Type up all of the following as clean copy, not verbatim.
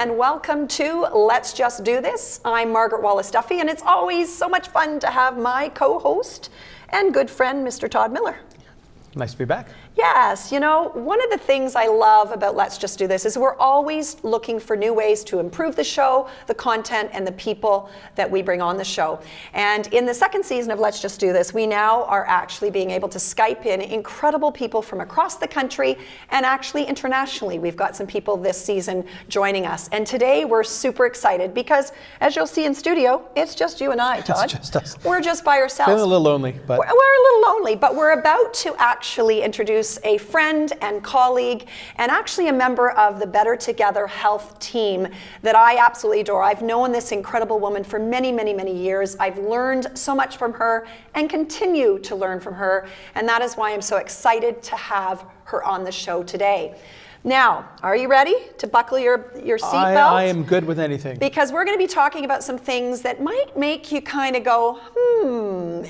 and welcome to Let's Just Do This. I'm Margaret Wallis-Duffy, and it's always so much fun to have my co-host and good friend, Mr. Todd Miller. Nice to be back. Yes, you know, one of the things I love about Let's Just Do This is we're always looking for new ways to improve the show, the content, and the people that we bring on the show. And in the second season of Let's Just Do This, we now are actually being able to Skype in incredible people from across the country and actually internationally. We've got some people this season joining us. And today we're super excited because, as you'll see in studio, it's just you and I, Todd. It's just us. We're just by ourselves. Feeling a little lonely, but we're a little lonely, but we're about to actually introduce a friend and colleague and actually a member of the Better Together Health team that I absolutely adore. I've known this incredible woman for many, many, many years. I've learned so much from her and continue to learn from her, and that is why I'm so excited to have her on the show today. Now, are you ready to buckle your seatbelt? I am good with anything. Because we're going to be talking about some things that might make you kind of go,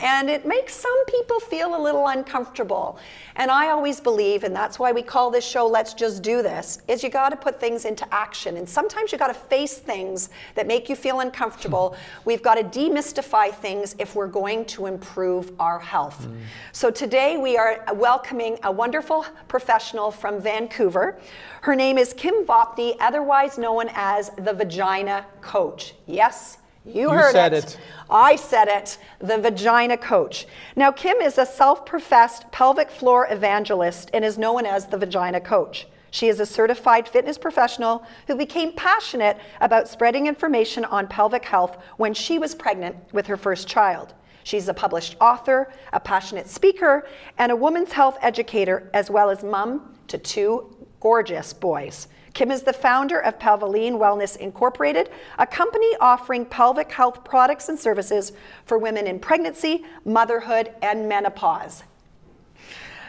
and it makes some people feel a little uncomfortable. And I always believe, and that's why we call this show Let's Just Do This, is you got to put things into action. And sometimes you got to face things that make you feel uncomfortable. We've got to demystify things if we're going to improve our health. So today we are welcoming a wonderful professional from Vancouver. Her name is Kim Vopni, otherwise known as the Vagina Coach. Yes, you heard said it. I said it, the Vagina Coach. Now, Kim is a self-professed pelvic floor evangelist and is known as the Vagina Coach. She is a certified fitness professional who became passionate about spreading information on pelvic health when she was pregnant with her first child. She's a published author, a passionate speaker, and a women's health educator, as well as mom to two gorgeous boys. Kim is the founder of Pelvienne Wellness Incorporated, a company offering pelvic health products and services for women in pregnancy, motherhood, and menopause.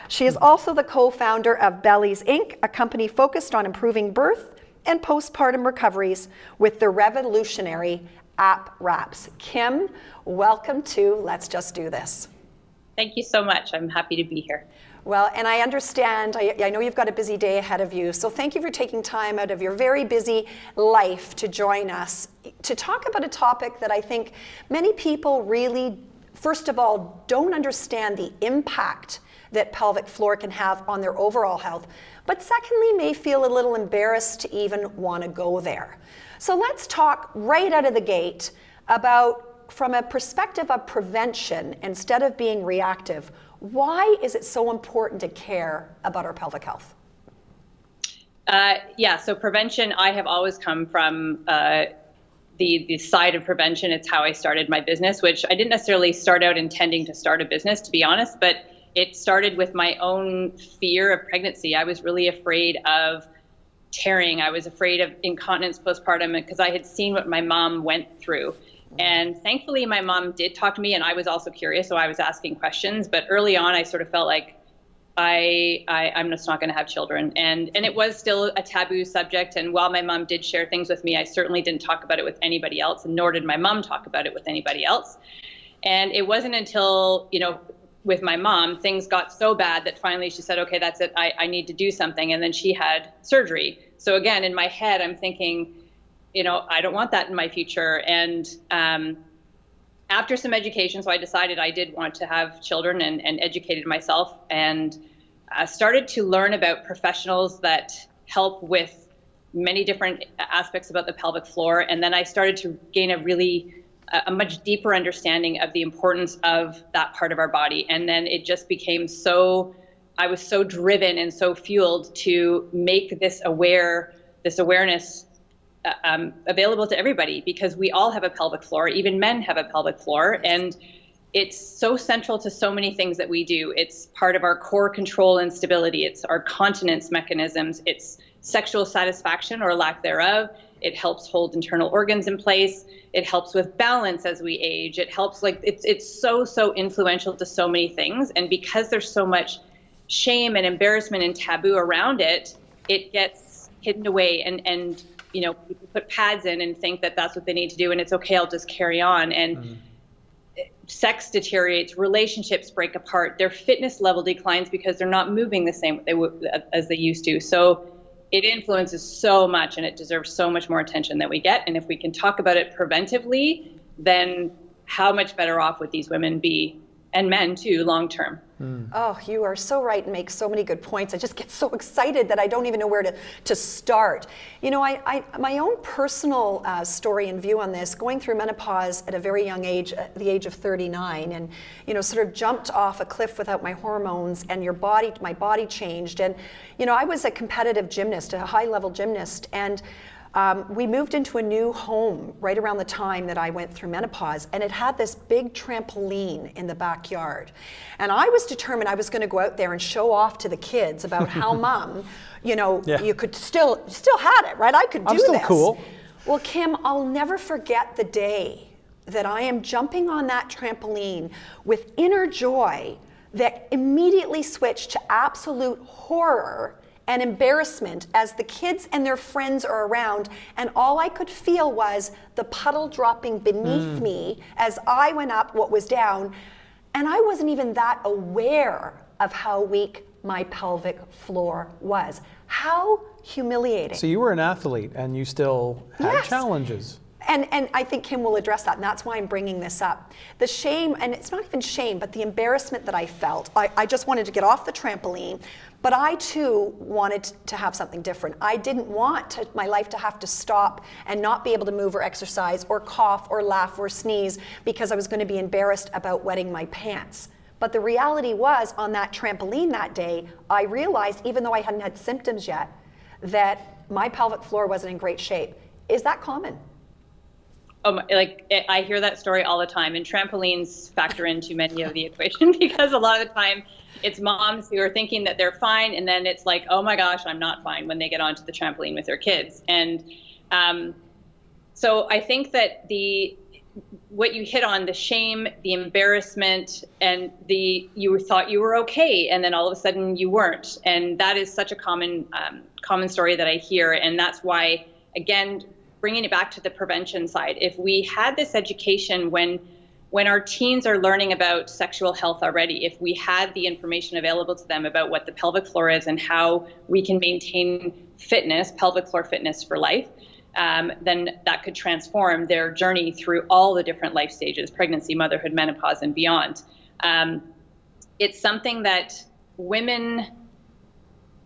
She is also the co-founder of Bellies Inc., a company focused on improving birth and postpartum recoveries with the revolutionary app wraps. Kim, welcome to Let's Just Do This. Thank you so much. I'm happy to be here. Well, and I understand, I know you've got a busy day ahead of you, so thank you for taking time out of your very busy life to join us to talk about a topic that I think many people really, first of all, don't understand the impact that pelvic floor can have on their overall health, but secondly, may feel a little embarrassed to even want to go there. So let's talk right out of the gate about, from a perspective of prevention instead of being reactive, why is it so important to care about our pelvic health? So prevention, I have always come from the side of prevention. It's how I started my business, which I didn't necessarily start out intending to start a business, to be honest, but it started with my own fear of pregnancy. I was really afraid of tearing. I was afraid of incontinence postpartum because I had seen what my mom went through. And thankfully, my mom did talk to me, and I was also curious, so I was asking questions. But early on, I sort of felt like I'm just not going to have children. And it was still a taboo subject. And while my mom did share things with me, I certainly didn't talk about it with anybody else, and nor did my mom talk about it with anybody else. And it wasn't until, with my mom, things got so bad that finally she said, okay, that's it. I need to do something. And then she had surgery. So again, in my head, I'm thinking, I don't want that in my future. And after some education, so I decided I did want to have children and educated myself and started to learn about professionals that help with many different aspects about the pelvic floor. And then I started to gain a much deeper understanding of the importance of that part of our body. And then it just became I was so driven and so fueled to make this awareness available to everybody, because we all have a pelvic floor, even men have a pelvic floor, and it's so central to so many things that we do. It's part of our core control and stability. It's our continence mechanisms. It's sexual satisfaction or lack thereof. It helps hold internal organs in place. It helps with balance as we age. It helps, it's so influential to so many things. And because there's so much shame and embarrassment and taboo around it, it gets hidden away, and people put pads in and think that that's what they need to do, and it's okay, I'll just carry on. And sex deteriorates, relationships break apart, their fitness level declines because they're not moving the same as they used to. So it influences so much, and it deserves so much more attention than we get. And if we can talk about it preventively, then how much better off would these women be, and men too, long term? Oh, you are so right and make so many good points. I just get so excited that I don't even know where to start. You know, my own personal story and view on this, going through menopause at a very young age, at the age of 39, and, you know, sort of jumped off a cliff without my hormones, and my body changed. And, you know, I was a competitive gymnast, a high-level gymnast, and we moved into a new home right around the time that I went through menopause, and it had this big trampoline in the backyard. And I was determined I was going to go out there and show off to the kids about how mom, you know, you could still had it, right? I could do this. I'm still cool. Well, Kim, I'll never forget the day that I am jumping on that trampoline with inner joy that immediately switched to absolute horror and embarrassment as the kids and their friends are around, and all I could feel was the puddle dropping beneath me as I went up what was down, and I wasn't even that aware of how weak my pelvic floor was. How humiliating. So you were an athlete and you still had challenges. And I think Kim will address that, and that's why I'm bringing this up. The shame, and it's not even shame, but the embarrassment that I felt. I just wanted to get off the trampoline, but I too wanted to have something different. I didn't want my life to have to stop and not be able to move or exercise or cough or laugh or sneeze because I was going to be embarrassed about wetting my pants. But the reality was, on that trampoline that day, I realized, even though I hadn't had symptoms yet, that my pelvic floor wasn't in great shape. Is that common? Like, I hear that story all the time, and trampolines factor into many of the equation because a lot of the time it's moms who are thinking that they're fine, and then it's like, oh my gosh, I'm not fine when they get onto the trampoline with their kids. And so I think that what you hit on, the shame, the embarrassment, and you thought you were okay, and then all of a sudden you weren't. And that is such a common story that I hear, and that's why, again, bringing it back to the prevention side, if we had this education when our teens are learning about sexual health already, if we had the information available to them about what the pelvic floor is and how we can maintain fitness, pelvic floor fitness for life, then that could transform their journey through all the different life stages, pregnancy, motherhood, menopause, and beyond. It's something that women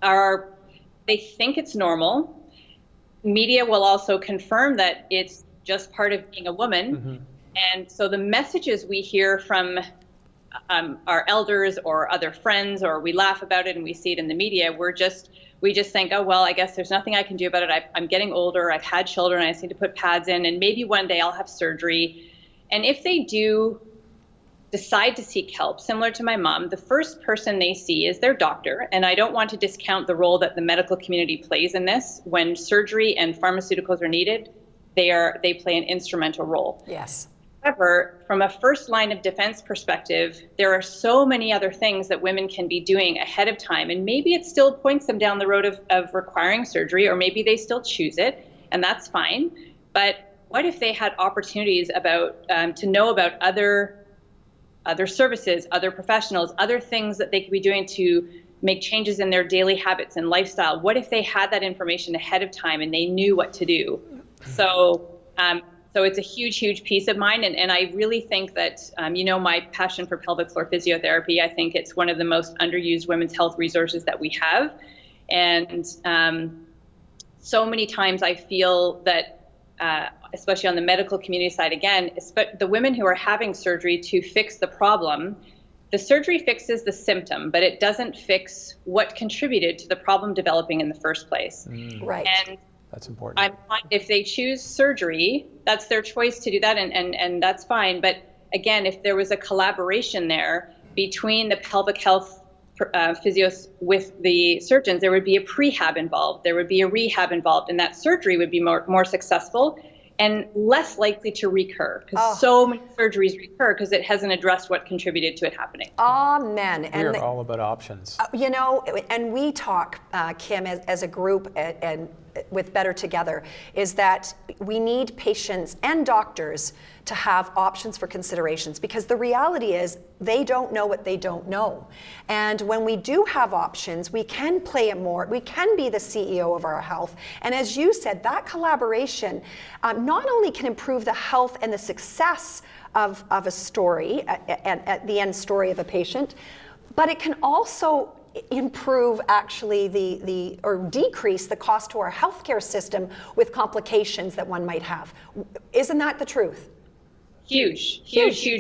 they think it's normal. Media will also confirm that it's just part of being a woman. Mm-hmm. And so the messages we hear from our elders or other friends, or we laugh about it and we see it in the media, we just think, oh, well, I guess there's nothing I can do about it. I'm getting older, I've had children, I just need to put pads in, and maybe one day I'll have surgery. And if they do decide to seek help, similar to my mom, the first person they see is their doctor. And I don't want to discount the role that the medical community plays in this. When surgery and pharmaceuticals are needed, they play an instrumental role. Yes. However, from a first line of defense perspective, there are so many other things that women can be doing ahead of time. And maybe it still points them down the road of requiring surgery, or maybe they still choose it, and that's fine. But what if they had opportunities to know about other services, other professionals, other things that they could be doing to make changes in their daily habits and lifestyle? What if they had that information ahead of time and they knew what to do? So it's a huge, huge piece of mine. And I really think that, my passion for pelvic floor physiotherapy, I think it's one of the most underused women's health resources that we have. And so many times I feel that, especially on the medical community side, again, the women who are having surgery to fix the problem, the surgery fixes the symptom, but it doesn't fix what contributed to the problem developing in the first place. Right. And that's important. If they choose surgery, that's their choice to do that, and that's fine. But again, if there was a collaboration there between the pelvic health physios with the surgeons, there would be a prehab involved, there would be a rehab involved, and that surgery would be more successful and less likely to recur, because so many surgeries recur because it hasn't addressed what contributed to it happening. Amen. We are all about options. And we talk, Kim, as a group, and with Better Together is that we need patients and doctors to have options for considerations, because the reality is they don't know what they don't know. And when we do have options, we can play it more, we can be the CEO of our health. And as you said, that collaboration not only can improve the health and the success of a story, at the end story of a patient, but it can also improve actually or decrease the cost to our healthcare system with complications that one might have. Isn't that the truth? Huge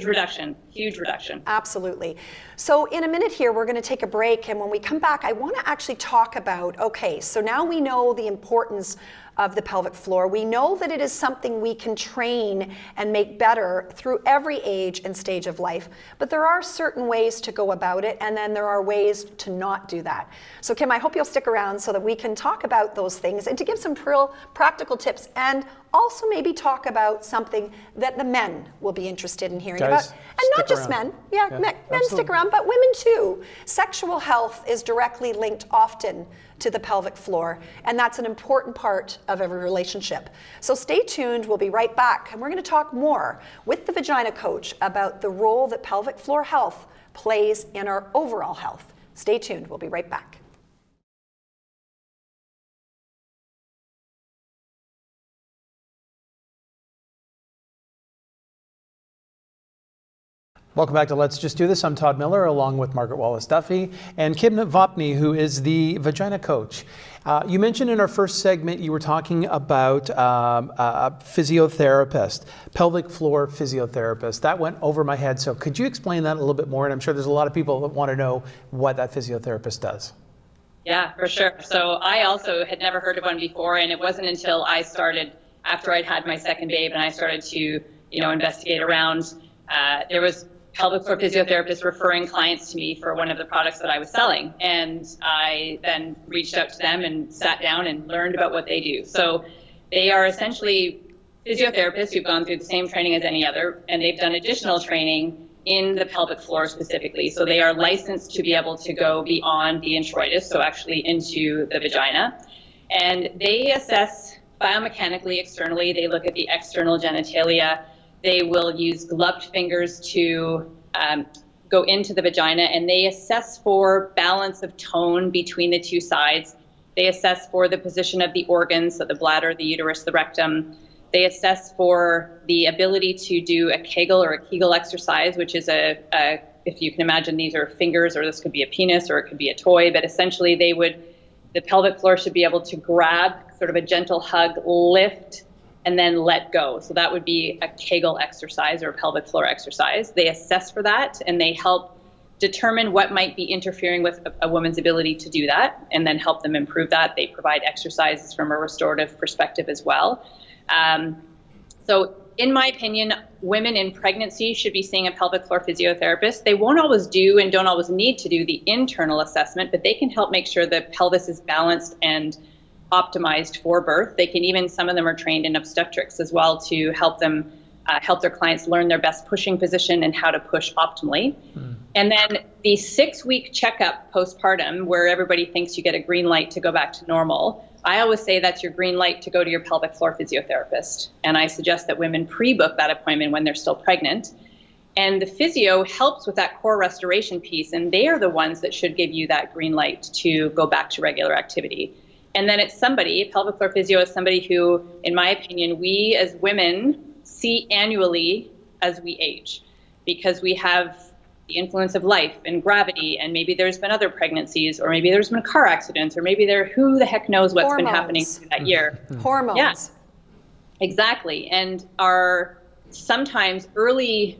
reduction, huge reduction. Absolutely. So in a minute here, we're going to take a break. And when we come back, I want to actually talk about, okay, so now we know the importance of the pelvic floor. We know that it is something we can train and make better through every age and stage of life, but there are certain ways to go about it, and then there are ways to not do that. So Kim, I hope you'll stick around so that we can talk about those things and to give some real practical tips, and also maybe talk about something that the men will be interested in hearing Guys, about. And not just around. men, men stick around, but women too. Sexual health is directly linked often to the pelvic floor, and that's an important part of every relationship. So stay tuned, we'll be right back, and we're going to talk more with the vagina coach about the role that pelvic floor health plays in our overall health. Stay tuned, we'll be right back. Welcome back to Let's Just Do This. I'm Todd Miller, along with Margaret Wallis-Duffy and Kim Vopni, who is the vagina coach. You mentioned in our first segment you were talking about a physiotherapist, pelvic floor physiotherapist. That went over my head, so could you explain that a little bit more? And I'm sure there's a lot of people that want to know what that physiotherapist does. Yeah, for sure. So I also had never heard of one before, and it wasn't until I started, after I'd had my second babe, and I started to, investigate around. There was pelvic floor physiotherapists referring clients to me for one of the products that I was selling. And I then reached out to them and sat down and learned about what they do. So they are essentially physiotherapists who've gone through the same training as any other, and they've done additional training in the pelvic floor specifically. So they are licensed to be able to go beyond the introitus, so actually into the vagina. And they assess biomechanically, externally. They look at the external genitalia. They will use gloved fingers to go into the vagina, and they assess for balance of tone between the two sides. They assess for the position of the organs, so the bladder, the uterus, the rectum. They assess for the ability to do a Kegel or a Kegel exercise, which is if you can imagine, these are fingers, or this could be a penis, or it could be a toy, but essentially the pelvic floor should be able to grab, sort of a gentle hug, lift, and then let go. So that would be a Kegel exercise or a pelvic floor exercise. They assess for that, and they help determine what might be interfering with a woman's ability to do that, and then help them improve that. They provide exercises from a restorative perspective as well. So in my opinion, women in pregnancy should be seeing a pelvic floor physiotherapist. They won't always do and don't always need to do the internal assessment, but they can help make sure the pelvis is balanced and optimized for birth. They can even, some of them are trained in obstetrics as well to help them, help their clients learn their best pushing position and how to push optimally. And then the 6-week checkup postpartum, where everybody thinks you get a green light to go back to normal, I always say that's your green light to go to your pelvic floor physiotherapist. And I suggest that women pre-book that appointment when they're still pregnant. And the physio helps with that core restoration piece, and they are the ones that should give you that green light to go back to regular activity. And then it's somebody, pelvic floor physio is somebody who, in my opinion, we as women see annually as we age, because we have the influence of life and gravity, and maybe there's been other pregnancies, or maybe there's been car accidents, or maybe who the heck knows what's been happening through that year. Hormones. Yeah, exactly. And our sometimes early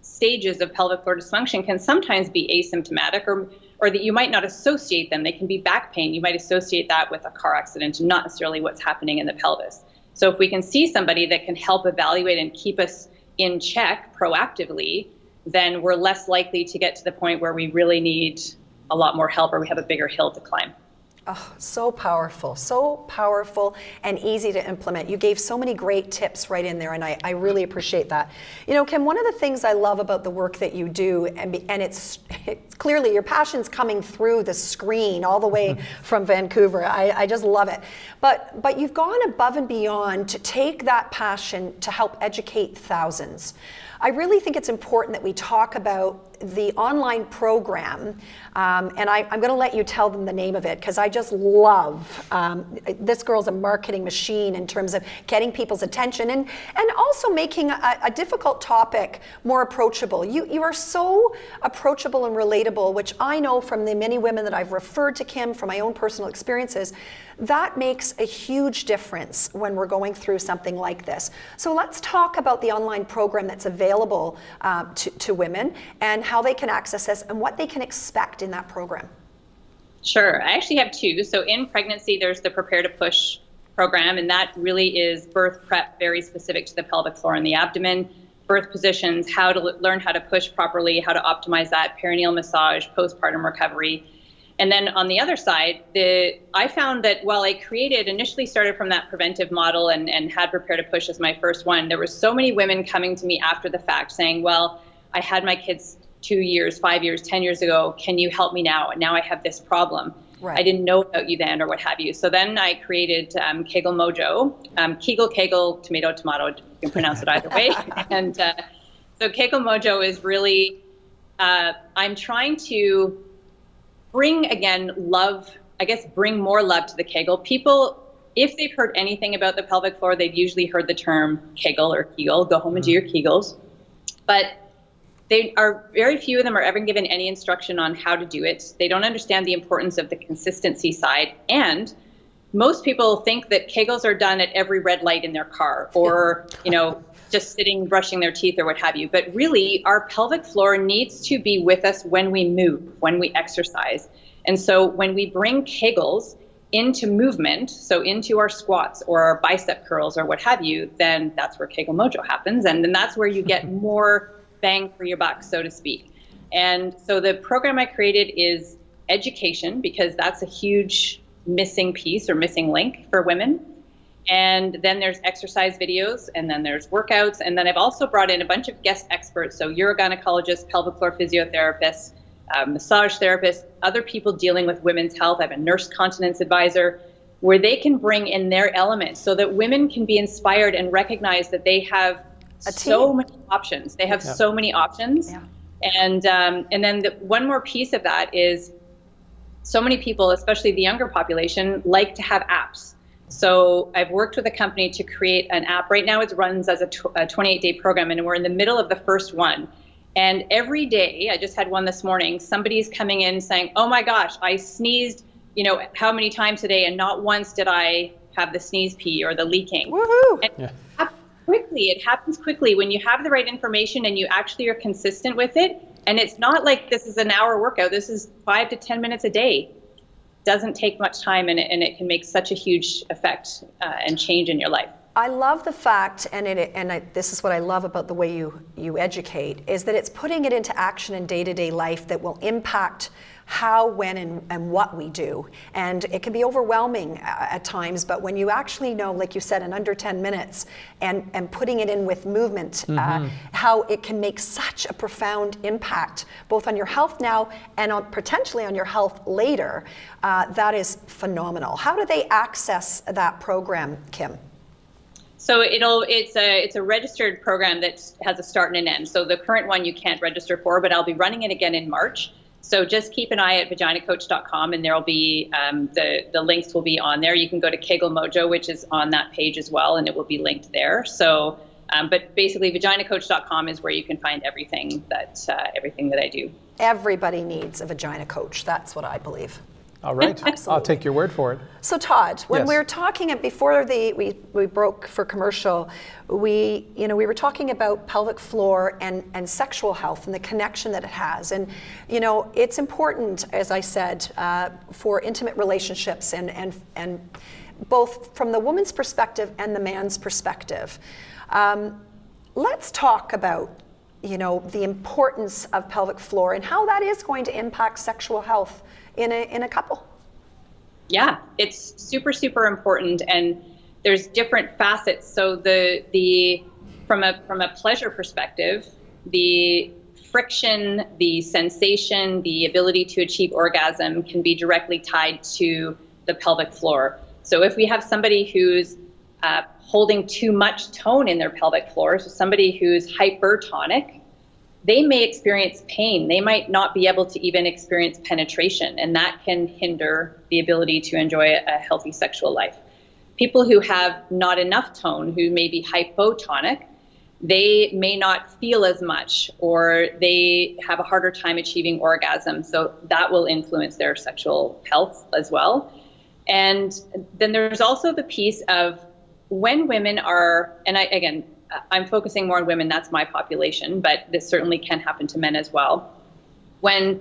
stages of pelvic floor dysfunction can sometimes be asymptomatic, or that you might not associate them. They can be back pain. You might associate that with a car accident and not necessarily what's happening in the pelvis. So if we can see somebody that can help evaluate and keep us in check proactively, then we're less likely to get to the point where we really need a lot more help, or we have a bigger hill to climb. Oh, so powerful and easy to implement. You gave so many great tips right in there, and I really appreciate that. Kim, one of the things I love about the work that you do, and it's clearly your passion's coming through the screen all the way from Vancouver. I just love it. But you've gone above and beyond to take that passion to help educate thousands. I really think it's important that we talk about the online program, and I'm going to let you tell them the name of it, because I just love, this girl's a marketing machine in terms of getting people's attention and also making a difficult topic more approachable. You are so approachable and relatable, which I know from the many women that I've referred to Kim from my own personal experiences. That makes a huge difference when we're going through something like this. So let's talk about the online program that's available to women and how they can access this and what they can expect in that program. Sure. I actually have two. So in pregnancy, there's the Prepare to Push program, and that really is birth prep, very specific to the pelvic floor and the abdomen, birth positions, how to learn how to push properly, how to optimize that, perineal massage, postpartum recovery. And then on the other side, I found that while I initially started from that preventive model and had Prepare to Push as my first one, there were so many women coming to me after the fact saying, well, I had my kids 2 years, 5 years, 10 years ago. Can you help me now? And now I have this problem. Right. I didn't know about you then, or what have you. So then I created Kegel Mojo, Kegel, tomato, tomato, you can pronounce it either way. And so Kegel Mojo is really, I'm trying to bring again love, bring more love to the Kegel. People, if they've heard anything about the pelvic floor, they've usually heard the term Kegel or Kegel, go home and do your Kegels. But very few of them are ever given any instruction on how to do it. They don't understand the importance of the consistency side. And most people think that Kegels are done at every red light in their car, or, just sitting, brushing their teeth or what have you. But really, our pelvic floor needs to be with us when we move, when we exercise. And so when we bring Kegels into movement, so into our squats or our bicep curls or what have you, then that's where Kegel Mojo happens. And then that's where you get more bang for your buck, so to speak. And so the program I created is education, because that's a huge missing piece or missing link for women. And then there's exercise videos, and then there's workouts. And then I've also brought in a bunch of guest experts, so urogynecologists, pelvic floor physiotherapists, massage therapists, other people dealing with women's health. I have a nurse continence advisor, where they can bring in their elements so that women can be inspired and recognize that they have so many options. They have so many options. Yeah. And then one more piece of that is so many people, especially the younger population, like to have apps. So I've worked with a company to create an app. Right now it runs as a 28-day program, and we're in the middle of the first one. And every day, I just had one this morning, somebody's coming in saying, oh my gosh, I sneezed, how many times today, and not once did I have the sneeze pee or the leaking. Woohoo! And it happens quickly when you have the right information and you actually are consistent with it. And it's not like this is an hour workout. This is 5 to 10 minutes a day. Doesn't take much time, and it can make such a huge effect and change in your life. I love the fact, this is what I love about the way you educate, is that it's putting it into action in day-to-day life that will impact how, when, and what we do. And it can be overwhelming at times, but when you actually know, like you said, in under 10 minutes, and putting it in with movement, how it can make such a profound impact, both on your health now and potentially on your health later, that is phenomenal. How do they access that program, Kim? So it's a registered program that has a start and an end. So the current one you can't register for, but I'll be running it again in March. So just keep an eye at vaginacoach.com, and there'll be the links will be on there. You can go to Kegel Mojo, which is on that page as well, and it will be linked there. So, but basically vaginacoach.com is where you can find everything that I do. Everybody needs a vagina coach. That's what I believe. All right, I'll take your word for it. So Todd, when we were talking before we broke for commercial, we were talking about pelvic floor and sexual health and the connection that it has, and it's important, as I said, for intimate relationships and both from the woman's perspective and the man's perspective. Let's talk about the importance of pelvic floor and how that is going to impact sexual health in a couple. Yeah, it's super, super important, and there's different facets. So from a pleasure perspective, the friction, the sensation, the ability to achieve orgasm can be directly tied to the pelvic floor. So if we have somebody who's holding too much tone in their pelvic floor, so somebody who's hypertonic, they may experience pain. They might not be able to even experience penetration, and that can hinder the ability to enjoy a healthy sexual life. People who have not enough tone, who may be hypotonic, they may not feel as much, or they have a harder time achieving orgasm. So that will influence their sexual health as well. And then there's also the piece of when women are, and I'm focusing more on women, that's my population, but this certainly can happen to men as well. And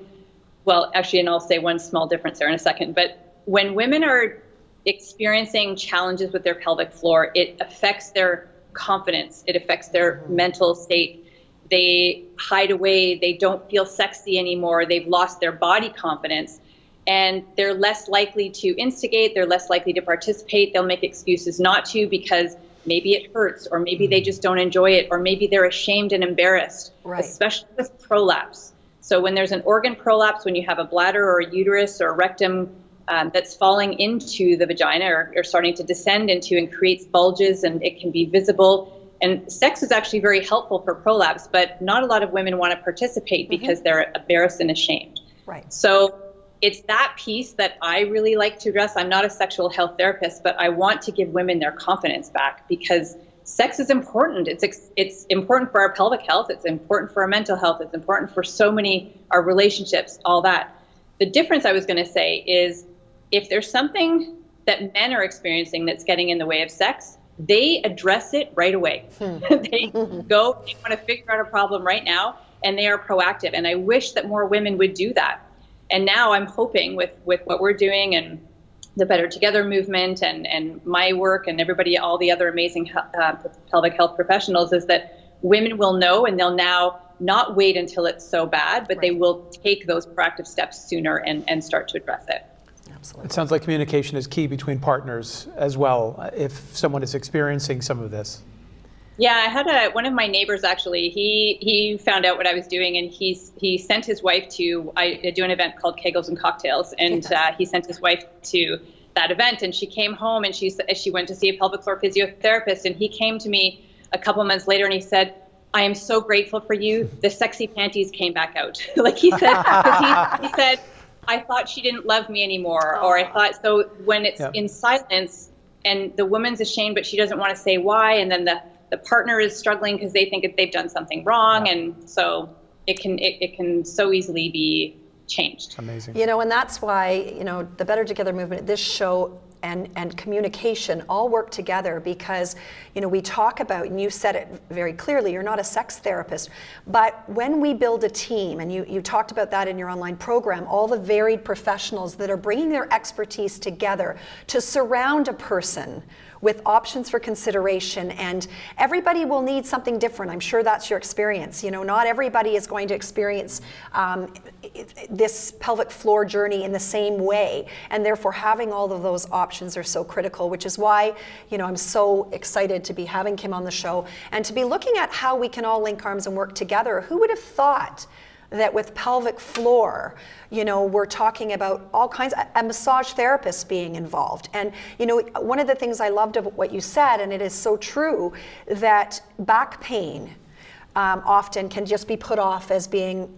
I'll say one small difference there in a second, but when women are experiencing challenges with their pelvic floor, it affects their confidence, it affects their mental state. They hide away, they don't feel sexy anymore, they've lost their body confidence, and they're less likely to instigate, they're less likely to participate, they'll make excuses not to because maybe it hurts, or maybe they just don't enjoy it, or maybe they're ashamed and embarrassed, especially with prolapse. So when there's an organ prolapse, when you have a bladder or a uterus or a rectum that's falling into the vagina or starting to descend into and creates bulges, and it can be visible. And sex is actually very helpful for prolapse, but not a lot of women want to participate because they're embarrassed and ashamed. Right. So it's that piece that I really like to address. I'm not a sexual health therapist, but I want to give women their confidence back, because sex is important. It's important for our pelvic health. It's important for our mental health. It's important for so many, our relationships, all that. The difference I was going to say is if there's something that men are experiencing that's getting in the way of sex, they address it right away. They want to figure out a problem right now, and they are proactive. And I wish that more women would do that. And now I'm hoping with what we're doing and the Better Together movement and my work and everybody, all the other amazing pelvic health professionals, is that women will know, and they'll now not wait until it's so bad, but they will take those proactive steps sooner and start to address it. Absolutely. It sounds like communication is key between partners as well, if someone is experiencing some of this. Yeah, I had one of my neighbors actually, he found out what I was doing, and he sent his wife to, I do an event called Kegels and Cocktails, and he sent his wife to that event, and she came home and she went to see a pelvic floor physiotherapist, and he came to me a couple months later and he said, "I am so grateful for you. The sexy panties came back out." Like he said, he said, "I thought she didn't love me anymore," or I thought, so when it's in silence and the woman's ashamed, but she doesn't want to say why, and then the partner is struggling because they think that they've done something wrong, and so it can so easily be changed. Amazing. And that's why, the Better Together movement, this show and communication all work together, because, we talk about, and you said it very clearly, you're not a sex therapist, but when we build a team, and you talked about that in your online program, all the varied professionals that are bringing their expertise together to surround a person with options for consideration, and everybody will need something different. I'm sure that's your experience. Not everybody is going to experience this pelvic floor journey in the same way, and therefore having all of those options are so critical, which is why, I'm so excited to be having Kim on the show and to be looking at how we can all link arms and work together. Who would have thought that with pelvic floor, we're talking about all kinds of a massage therapist being involved. And, one of the things I loved about what you said, and it is so true, that back pain often can just be put off as being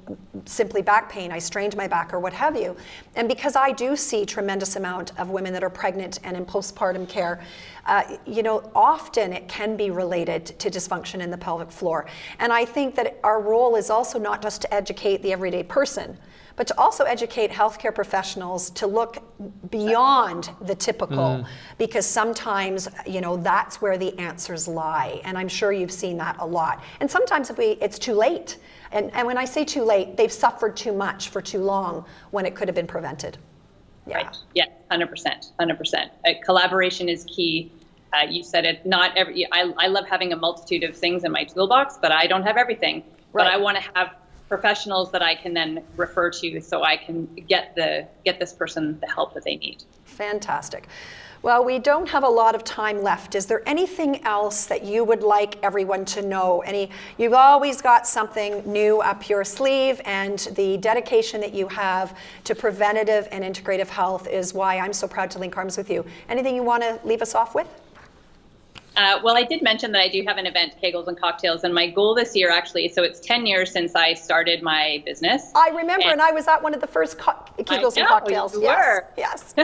simply back pain. I strained my back or what have you. And because I do see tremendous amount of women that are pregnant and in postpartum care, often it can be related to dysfunction in the pelvic floor. And I think that our role is also not just to educate the everyday person, but to also educate healthcare professionals to look beyond the typical, because sometimes, that's where the answers lie. And I'm sure you've seen that a lot. And sometimes it's too late. And when I say too late, they've suffered too much for too long when it could have been prevented. Yeah. Right. Yeah, 100%. Collaboration is key. You said it, I love having a multitude of things in my toolbox, but I don't have everything. Right. But I want to have professionals that I can then refer to so I can get this person the help that they need. Fantastic. Well, we don't have a lot of time left. Is there anything else that you would like everyone to know? You've always got something new up your sleeve, and the dedication that you have to preventative and integrative health is why I'm so proud to link arms with you. Anything you want to leave us off with? Well, I did mention that I do have an event, Kegels and Cocktails, and my goal this year actually, so it's 10 years since I started my business. I remember, and I was at one of the first Kegels and Cocktails. You were. Yes.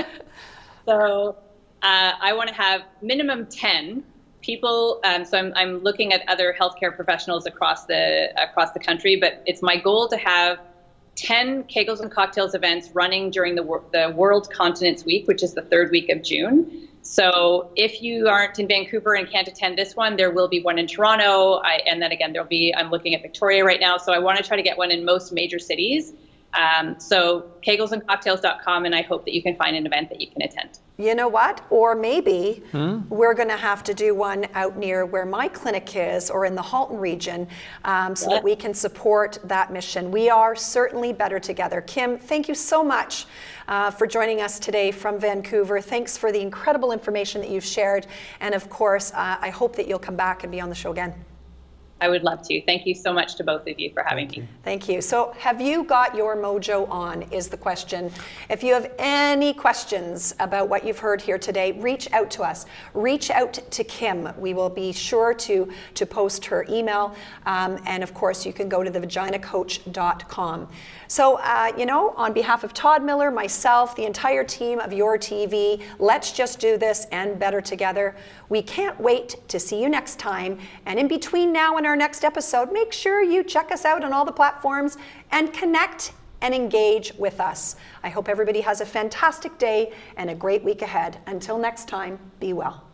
So I want to have minimum 10 people. So I'm looking at other healthcare professionals across the country, but it's my goal to have 10 Kegels and Cocktails events running during the World Continence Week, which is the 3rd week of June. So if you aren't in Vancouver and can't attend this one, there will be one in Toronto. And then again, I'm looking at Victoria right now. So I want to try to get one in most major cities. So kegelsandcocktails.com, and I hope that you can find an event that you can attend. You know what? Or maybe we're going to have to do one out near where my clinic is, or in the Halton region, so that we can support that mission. We are certainly better together. Kim, thank you so much for joining us today from Vancouver. Thanks for the incredible information that you've shared. And of course, I hope that you'll come back and be on the show again. I would love to. Thank you so much to both of you for having me. Thank you. So have you got your mojo on is the question. If you have any questions about what you've heard here today, reach out to us. Reach out to Kim. We will be sure to post her email. And of course, you can go to thevaginacoach.com. So, on behalf of Todd Miller, myself, the entire team of Your TV, let's just do this and better together. We can't wait to see you next time. And in between now and our next episode, make sure you check us out on all the platforms and connect and engage with us. I hope everybody has a fantastic day and a great week ahead. Until next time, be well.